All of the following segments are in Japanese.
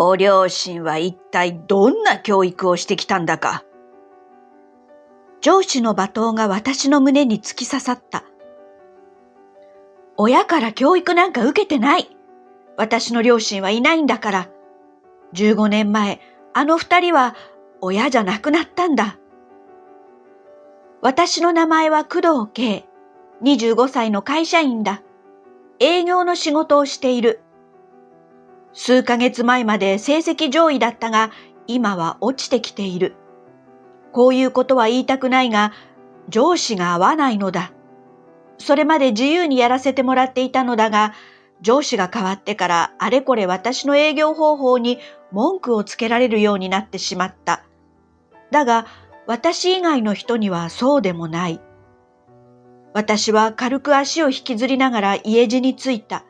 ご両親は一体どんな教育をしてきたんだか。上司の罵倒が私の胸に突き刺さった。親から教育なんか受けてない。私の両親はいないんだから。15年前、あの2人は親じゃなくなったんだ。私の名前は工藤圭。25歳の会社員だ。営業の仕事をしている。数ヶ月前まで成績上位だったが、今は落ちてきている。こういうことは言いたくないが、上司が合わないのだ。それまで自由にやらせてもらっていたのだが、上司が変わってからあれこれ私の営業方法に文句をつけられるようになってしまった。だが、私以外の人にはそうでもない。私は軽く足を引きずりながら家路に着いた。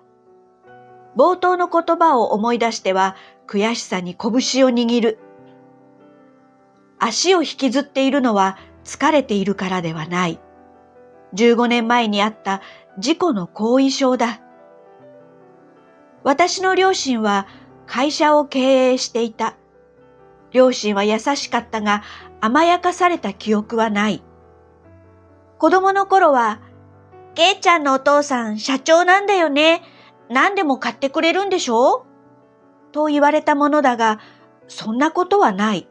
冒頭の言葉を思い出しては悔しさに拳を握る。足を引きずっているのは疲れているからではない。15年前にあった事故の後遺症だ。私の両親は会社を経営していた。両親は優しかったが甘やかされた記憶はない。子供の頃は、けいちゃんのお父さん社長なんだよね。何でも買ってくれるんでしょと言われたものだが、そんなことはない。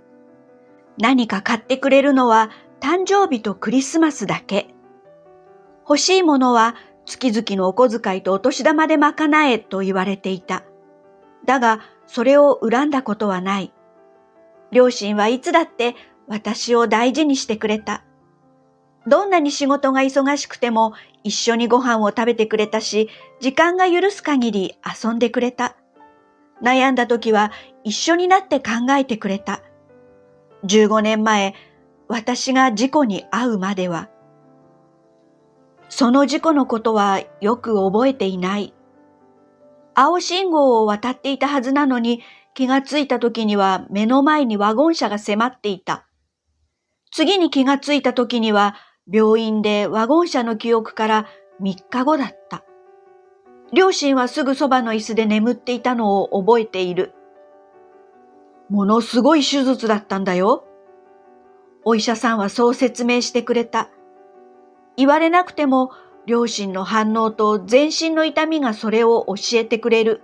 何か買ってくれるのは誕生日とクリスマスだけ。欲しいものは月々のお小遣いとお年玉で賄えと言われていた。だが、それを恨んだことはない。両親はいつだって私を大事にしてくれた。どんなに仕事が忙しくても一緒にご飯を食べてくれたし、時間が許す限り遊んでくれた。悩んだ時は一緒になって考えてくれた。15年前、私が事故に遭うまでは。その事故のことはよく覚えていない。青信号を渡っていたはずなのに、気がついた時には目の前にワゴン車が迫っていた。次に気がついた時には病院でワゴン車の記憶から3日後だった。両親はすぐそばの椅子で眠っていたのを覚えている。ものすごい手術だったんだよ。お医者さんはそう説明してくれた。言われなくても両親の反応と全身の痛みがそれを教えてくれる。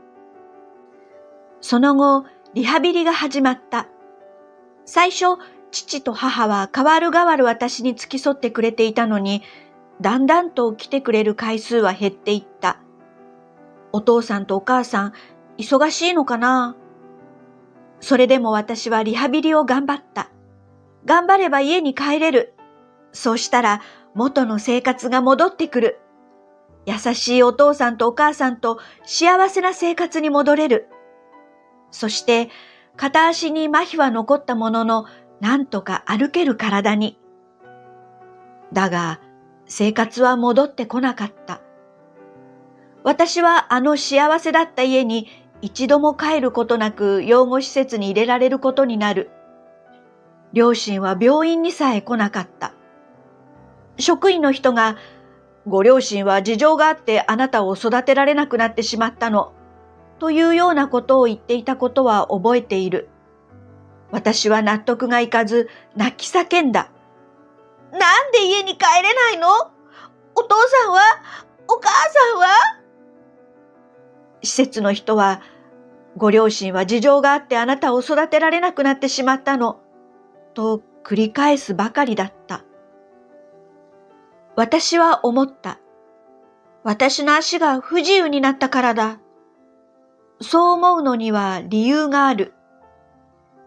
その後、リハビリが始まった。最初、父と母は代わる代わる私に付き添ってくれていたのに、だんだんと来てくれる回数は減っていった。お父さんとお母さん、忙しいのかな？それでも私はリハビリを頑張った。頑張れば家に帰れる。そうしたら元の生活が戻ってくる。優しいお父さんとお母さんと幸せな生活に戻れる。そして片足に麻痺は残ったものの、なんとか歩ける体に。だが、生活は戻ってこなかった。私はあの幸せだった家に一度も帰ることなく養護施設に入れられることになる。両親は病院にさえ来なかった。職員の人が、ご両親は事情があってあなたを育てられなくなってしまったの、というようなことを言っていたことは覚えている。私は納得がいかず泣き叫んだ。なんで家に帰れないの？お父さんは？お母さんは？施設の人は、ご両親は事情があってあなたを育てられなくなってしまったの、と繰り返すばかりだった。私は思った。私の足が不自由になったからだ。そう思うのには理由がある。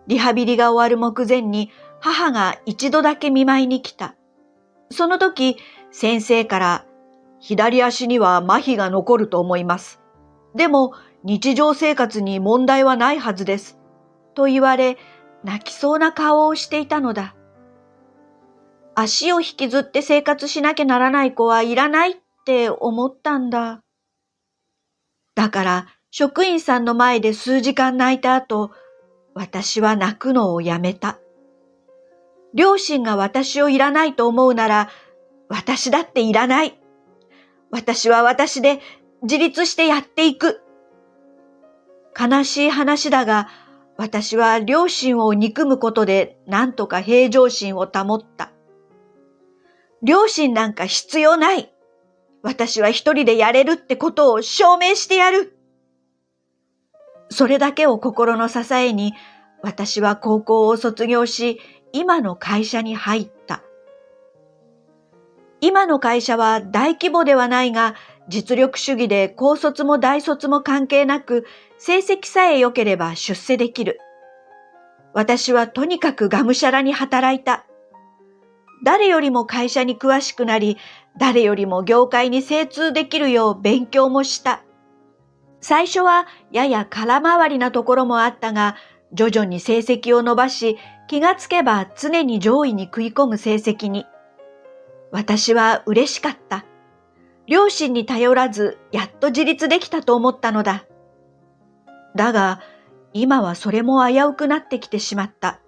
リハビリが終わる目前に母が一度だけ見舞いに来た。その時、先生から、左足には麻痺が残ると思います。でも、日常生活に問題はないはずです。と言われ、泣きそうな顔をしていたのだ。足を引きずって生活しなきゃならない子はいらないって思ったんだ。だから、職員さんの前で数時間泣いた後、私は泣くのをやめた。両親が私をいらないと思うなら、私だっていらない。私は私で自立してやっていく。悲しい話だが、私は両親を憎むことで何とか平常心を保った。両親なんか必要ない。私は一人でやれるってことを証明してやる。それだけを心の支えに、私は高校を卒業し、今の会社に入った。今の会社は大規模ではないが、実力主義で高卒も大卒も関係なく、成績さえ良ければ出世できる。私はとにかくがむしゃらに働いた。誰よりも会社に詳しくなり、誰よりも業界に精通できるよう勉強もした。最初はやや空回りなところもあったが、徐々に成績を伸ばし、気がつけば常に上位に食い込む成績に。私は嬉しかった。両親に頼らず、やっと自立できたと思ったのだ。だが、今はそれも危うくなってきてしまった。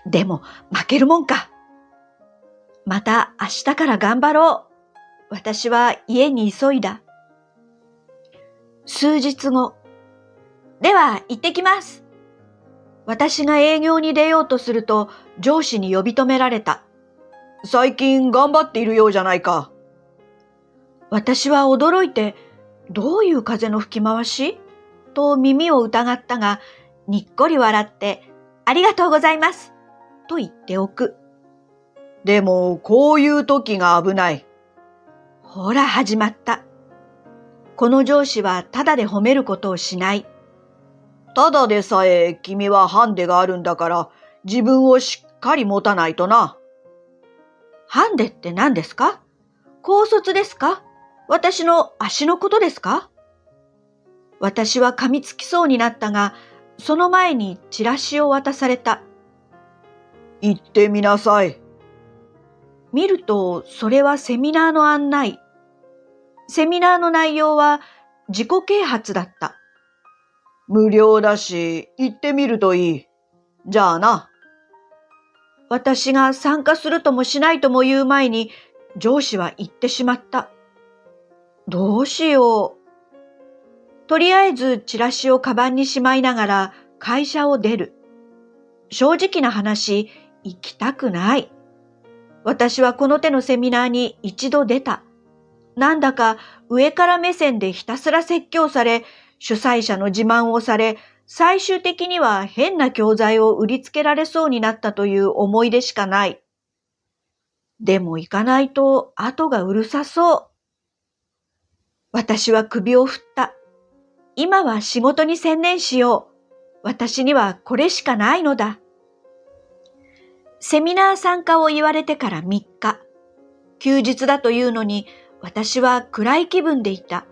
でも、負けるもんか。また明日から頑張ろう。私は家に急いだ。数日後。では、行ってきます。私が営業に出ようとすると、上司に呼び止められた。最近頑張っているようじゃないか。私は驚いて、どういう風の吹き回しと耳を疑ったが、にっこり笑って、ありがとうございます。と言っておく。でも、こういう時が危ない。ほら始まった。この上司はただで褒めることをしない。ただでさえ君はハンデがあるんだから、自分をしっかり持たないとな。ハンデって何ですか？高卒ですか？私の足のことですか？私は噛みつきそうになったが、その前にチラシを渡された。行ってみなさい。見ると、それはセミナーの案内。セミナーの内容は自己啓発だった。無料だし、行ってみるといい。じゃあな。私が参加するともしないとも言う前に、上司は言ってしまった。どうしよう。とりあえずチラシをカバンにしまいながら会社を出る。正直な話、行きたくない。私はこの手のセミナーに一度出た。なんだか上から目線でひたすら説教され、主催者の自慢をされ、最終的には変な教材を売りつけられそうになったという思い出しかない。でも行かないと後がうるさそう。私は首を振った。今は仕事に専念しよう。私にはこれしかないのだ。セミナー参加を言われてから3日。休日だというのに私は暗い気分でいた。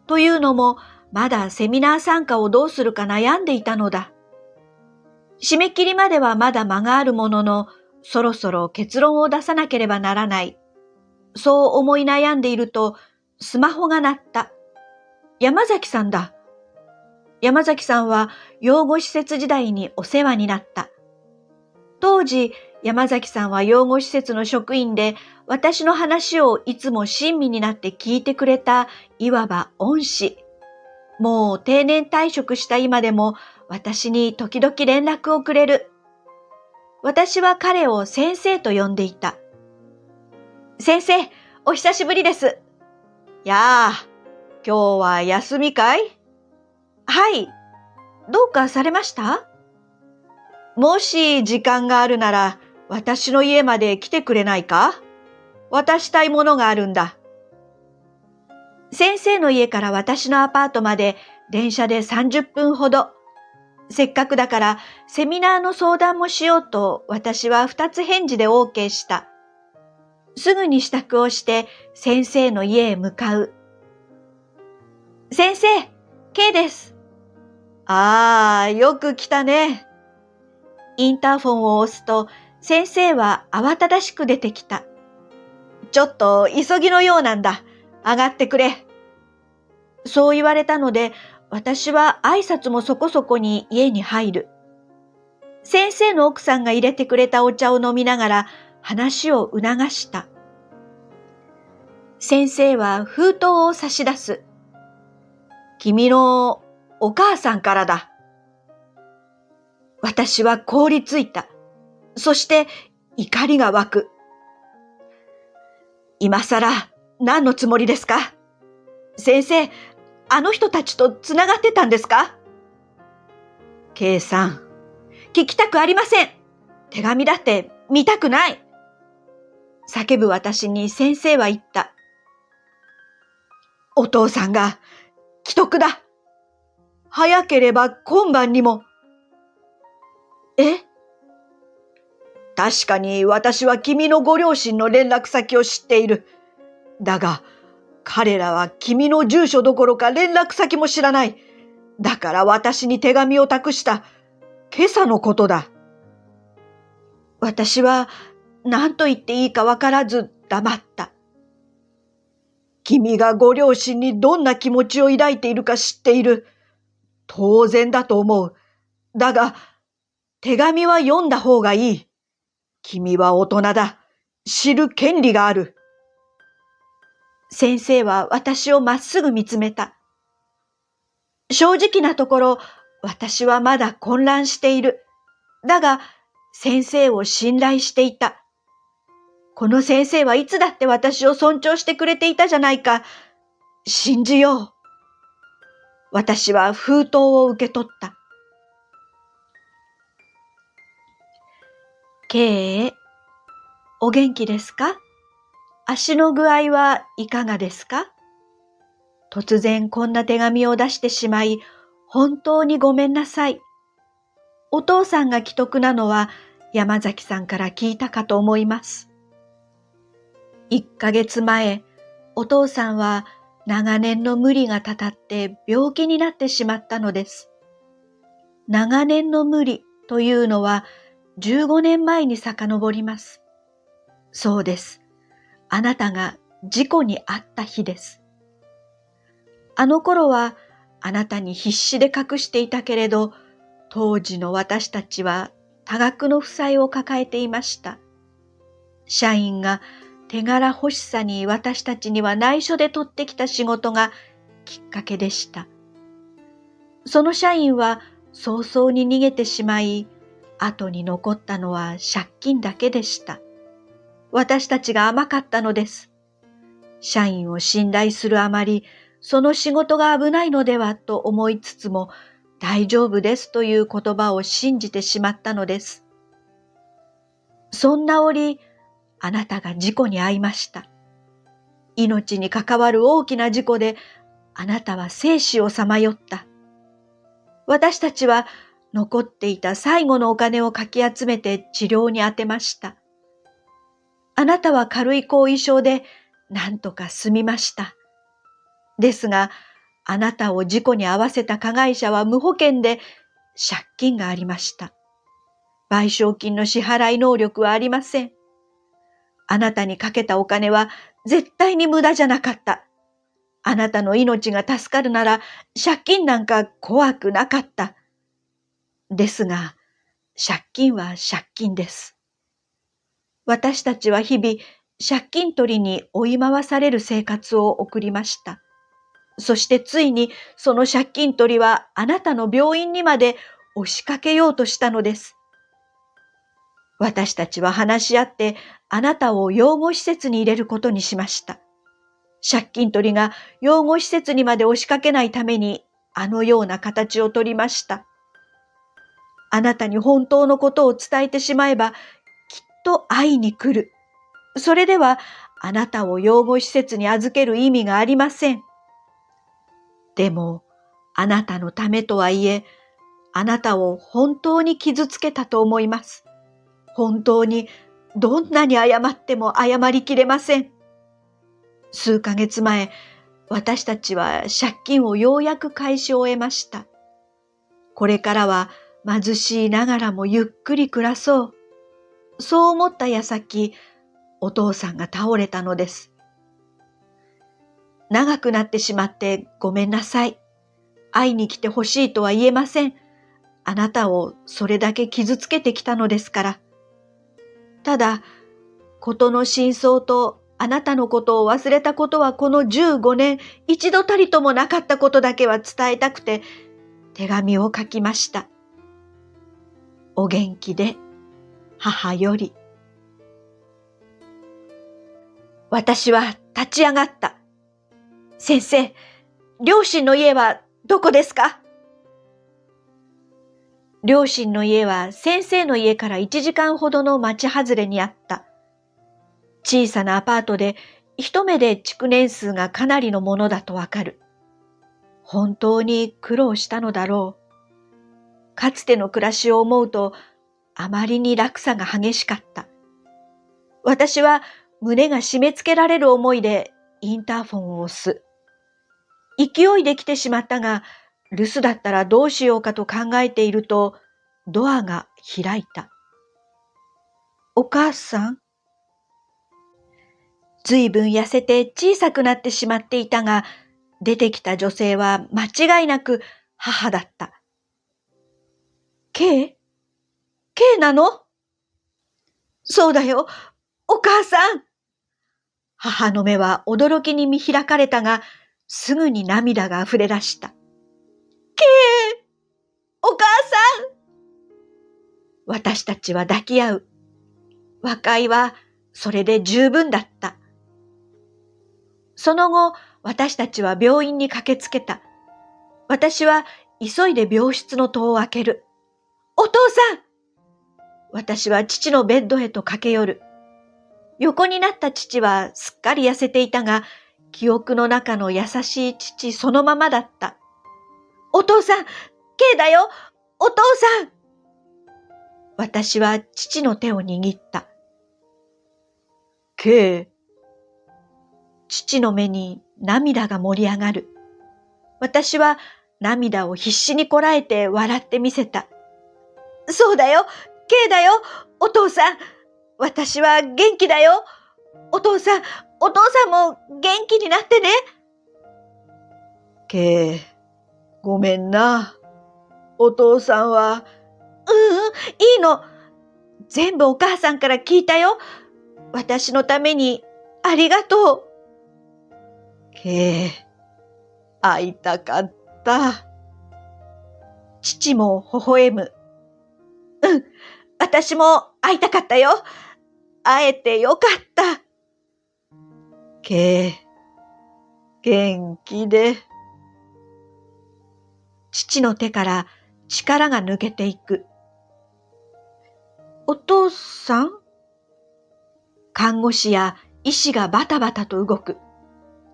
というのもまだセミナー参加をどうするか悩んでいたのだ。締め切りまではまだ間があるものの、そろそろ結論を出さなければならない。そう思い悩んでいると、スマホが鳴った。山崎さんだ。山崎さんは養護施設時代にお世話になった。当時、山崎さんは養護施設の職員で、私の話をいつも親身になって聞いてくれた、いわば恩師。もう定年退職した今でも、私に時々連絡をくれる。私は彼を先生と呼んでいた。先生、お久しぶりです。やあ、今日は休みかい？はい。どうかされました？もし時間があるなら、私の家まで来てくれないか？渡したいものがあるんだ。先生の家から私のアパートまで電車で30分ほど。せっかくだからセミナーの相談もしようと私は2つ返事で OK した。すぐに支度をして先生の家へ向かう。先生、K です。ああ、よく来たね。インターフォンを押すと先生は慌ただしく出てきた。ちょっと急ぎのようなんだ。上がってくれ。そう言われたので、私は挨拶もそこそこに家に入る。先生の奥さんが入れてくれたお茶を飲みながら話を促した。先生は封筒を差し出す。君のお母さんからだ。私は凍りついた。そして怒りが湧く。今さら何のつもりですか？先生、あの人たちとつながってたんですか？K さん、聞きたくありません。手紙だって見たくない。叫ぶ私に先生は言った。お父さんが危篤だ。早ければ今晩にも。え？確かに私は君のご両親の連絡先を知っている。だが、彼らは君の住所どころか連絡先も知らない。だから私に手紙を託した今朝のことだ。私は何と言っていいかわからず黙った。君がご両親にどんな気持ちを抱いているか知っている。当然だと思う。だが、手紙は読んだ方がいい。君は大人だ。知る権利がある。先生は私をまっすぐ見つめた。正直なところ、私はまだ混乱している。だが、先生を信頼していた。この先生はいつだって私を尊重してくれていたじゃないか。信じよう。私は封筒を受け取った。K、お元気ですか？足の具合はいかがですか？突然こんな手紙を出してしまい、本当にごめんなさい。お父さんが危篤なのは山崎さんから聞いたかと思います。1ヶ月前、お父さんは長年の無理がたたって病気になってしまったのです。長年の無理というのは15年前に遡ります。そうです。あなたが事故に遭った日です。あの頃はあなたに必死で隠していたけれど、当時の私たちは多額の負債を抱えていました。社員が手柄欲しさに私たちには内緒で取ってきた仕事がきっかけでした。その社員は早々に逃げてしまい、後に残ったのは借金だけでした。私たちが甘かったのです。社員を信頼するあまり、その仕事が危ないのではと思いつつも、大丈夫ですという言葉を信じてしまったのです。そんな折、あなたが事故に遭いました。命に関わる大きな事故で、あなたは生死をさまよった。私たちは残っていた最後のお金をかき集めて治療に充てました。あなたは軽い後遺症で何とか済みました。ですが、あなたを事故に遭わせた加害者は無保険で借金がありました。賠償金の支払い能力はありません。あなたにかけたお金は絶対に無駄じゃなかった。あなたの命が助かるなら借金なんか怖くなかった。ですが、借金は借金です。私たちは日々借金取りに追い回される生活を送りました。そしてついにその借金取りはあなたの病院にまで押しかけようとしたのです。私たちは話し合ってあなたを養護施設に入れることにしました。借金取りが養護施設にまで押しかけないためにあのような形を取りました。あなたに本当のことを伝えてしまえばきっと会いに来る。それではあなたを養護施設に預ける意味がありません。でもあなたのためとはいえ、あなたを本当に傷つけたと思います。本当にどんなに謝っても謝りきれません。数ヶ月前、私たちは借金をようやく返し終えました。これからは貧しいながらもゆっくり暮らそう。そう思った矢先、お父さんが倒れたのです。長くなってしまってごめんなさい。会いに来てほしいとは言えません。あなたをそれだけ傷つけてきたのですから。ただ、事の真相とあなたのことを忘れたことはこの15年一度たりともなかったことだけは伝えたくて手紙を書きました。お元気で、母より。私は立ち上がった。先生、両親の家はどこですか？両親の家は先生の家から1時間ほどの町外れにあった。小さなアパートで一目で築年数がかなりのものだとわかる。本当に苦労したのだろう。かつての暮らしを思うとあまりに落差が激しかった。私は胸が締め付けられる思いでインターフォンを押す。勢いで来てしまったが、留守だったらどうしようかと考えていると、ドアが開いた。お母さん？ずいぶん痩せて小さくなってしまっていたが、出てきた女性は間違いなく母だった。K？ K なの？そうだよ、お母さん。母の目は驚きに見開かれたが、すぐに涙が溢れ出した。K！ お母さん！私たちは抱き合う。和解はそれで十分だった。その後、私たちは病院に駆けつけた。私は急いで病室の戸を開ける。お父さん！私は父のベッドへと駆け寄る。横になった父はすっかり痩せていたが、記憶の中の優しい父そのままだった。お父さん、K だよ、お父さん。私は父の手を握った。K。父の目に涙が盛り上がる。私は涙を必死にこらえて笑ってみせた。そうだよ、K だよ、お父さん。私は元気だよ。お父さんも元気になってね。K、ごめんな。お父さんは。いいの。全部お母さんから聞いたよ。私のためにありがとう。K、会いたかった。父も微笑む。私も会いたかったよ。会えてよかった。K、元気で。父の手から力が抜けていく。お父さん？看護師や医師がバタバタと動く。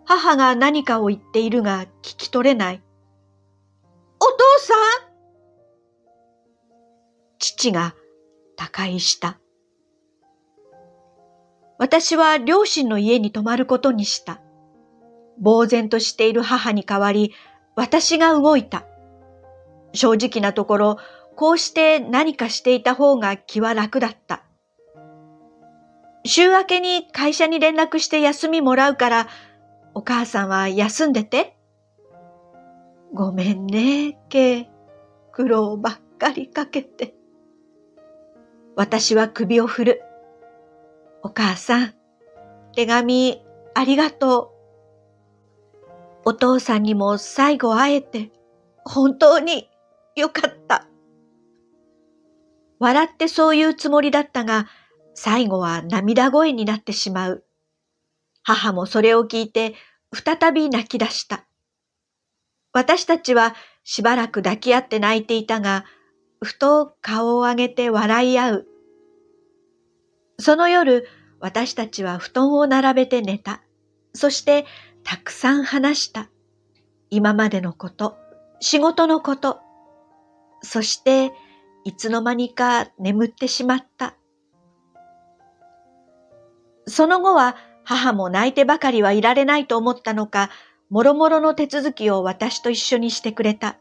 母が何かを言っているが聞き取れない。お父さん？父が他界した。私は両親の家に泊まることにした。呆然としている母に代わり、私が動いた。正直なところ、こうして何かしていた方が気は楽だった。週明けに会社に連絡して休みもらうから、お母さんは休んでて。ごめんね、K。苦労ばっかりかけて。私は首を振る。お母さん、手紙ありがとう。お父さんにも最後会えて本当によかった。笑ってそういうつもりだったが、最後は涙声になってしまう。母もそれを聞いて再び泣き出した。私たちはしばらく抱き合って泣いていたが、ふと顔を上げて笑い合う。その夜、私たちは布団を並べて寝た。そしてたくさん話した。今までのこと、仕事のこと。そしていつの間にか眠ってしまった。その後は母も泣いてばかりはいられないと思ったのか、もろもろの手続きを私と一緒にしてくれた。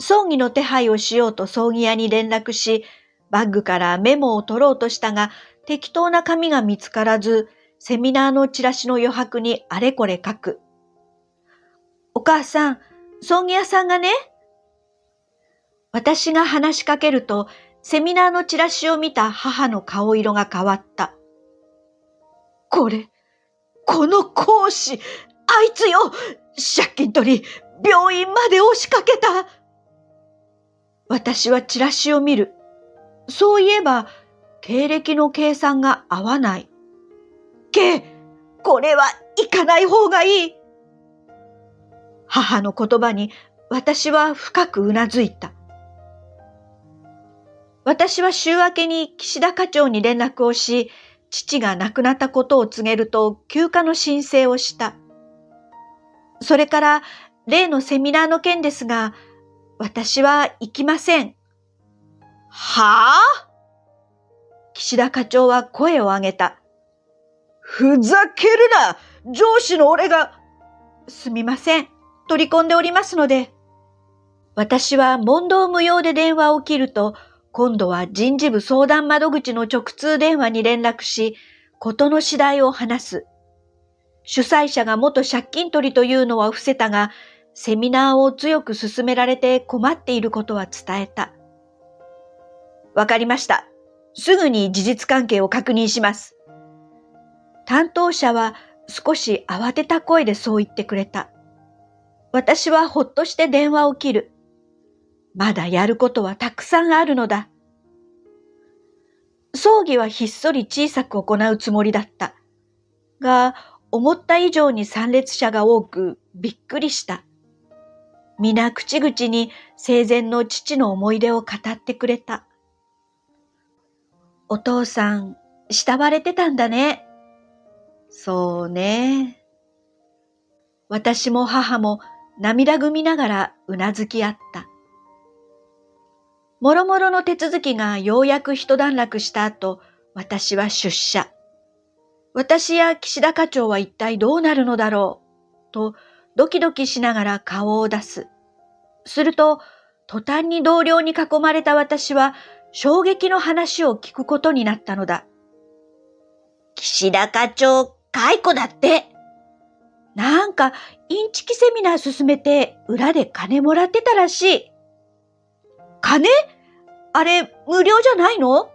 葬儀の手配をしようと葬儀屋に連絡し、バッグからメモを取ろうとしたが、適当な紙が見つからず、セミナーのチラシの余白にあれこれ書く。お母さん、葬儀屋さんがね。私が話しかけると、セミナーのチラシを見た母の顔色が変わった。この講師、あいつよ、借金取り、病院まで押しかけた。私はチラシを見る。そういえば、経歴の計算が合わない。これは行かない方がいい。母の言葉に私は深くうなずいた。私は週明けに岸田課長に連絡をし、父が亡くなったことを告げると休暇の申請をした。それから例のセミナーの件ですが、私は行きません。はあ？岸田課長は声を上げた。ふざけるな！上司の俺が。すみません。取り込んでおりますので。私は問答無用で電話を切ると、今度は人事部相談窓口の直通電話に連絡し、事の次第を話す。主催者が元借金取りというのは伏せたが、セミナーを強く進められて困っていることは伝えた。わかりました。すぐに事実関係を確認します。担当者は少し慌てた声でそう言ってくれた。私はほっとして電話を切る。まだやることはたくさんあるのだ。葬儀はひっそり小さく行うつもりだった。が、思った以上に参列者が多くびっくりした。皆口々に生前の父の思い出を語ってくれた。お父さん、慕われてたんだね。そうね。私も母も涙ぐみながらうなずき合った。もろもろの手続きがようやく一段落した後、私は出社。私や岸田課長は一体どうなるのだろう、とドキドキしながら顔を出す。すると、途端に同僚に囲まれた私は衝撃の話を聞くことになったのだ。岸田課長、解雇だって。なんか、インチキセミナー進めて裏で金もらってたらしい。金？あれ、無料じゃないの？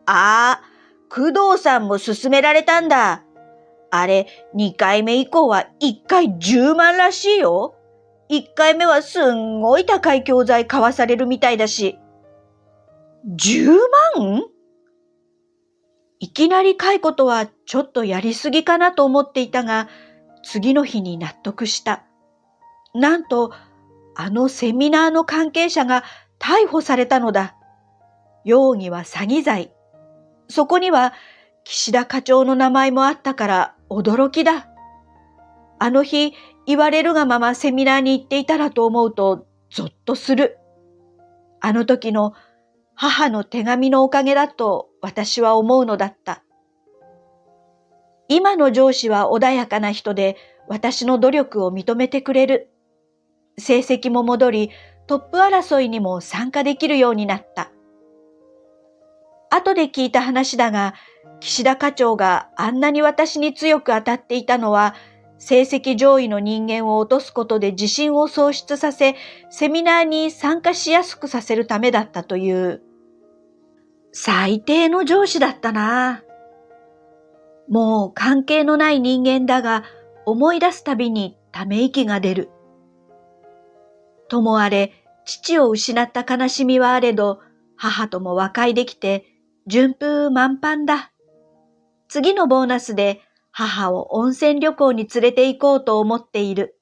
ああ、工藤さんも勧められたんだ。あれ、2回目以降は1回10万らしいよ。1回目はすんごい高い教材買わされるみたいだし。10万？いきなり解雇とはちょっとやりすぎかなと思っていたが、次の日に納得した。なんと、あのセミナーの関係者が逮捕されたのだ。容疑は詐欺罪。そこには岸田課長の名前もあったから驚きだ。あの日言われるがままセミナーに行っていたらと思うとゾッとする。あの時の母の手紙のおかげだと私は思うのだった。今の上司は穏やかな人で私の努力を認めてくれる。成績も戻り、トップ争いにも参加できるようになった。後で聞いた話だが、岸田課長があんなに私に強く当たっていたのは、成績上位の人間を落とすことで自信を喪失させ、セミナーに参加しやすくさせるためだったという。最低の上司だったな。もう関係のない人間だが、思い出すたびにため息が出る。ともあれ、父を失った悲しみはあれど、母とも和解できて、順風満帆だ。次のボーナスで母を温泉旅行に連れて行こうと思っている。